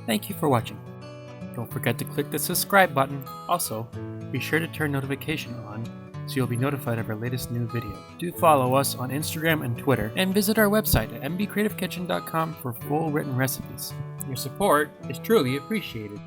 Thank you for watching. Don't forget to click the subscribe button. Also, be sure to turn notification on so you'll be notified of our latest new video. Do follow us on Instagram and Twitter, and visit our website at mbcreativekitchen.com for full written recipes. Your support is truly appreciated.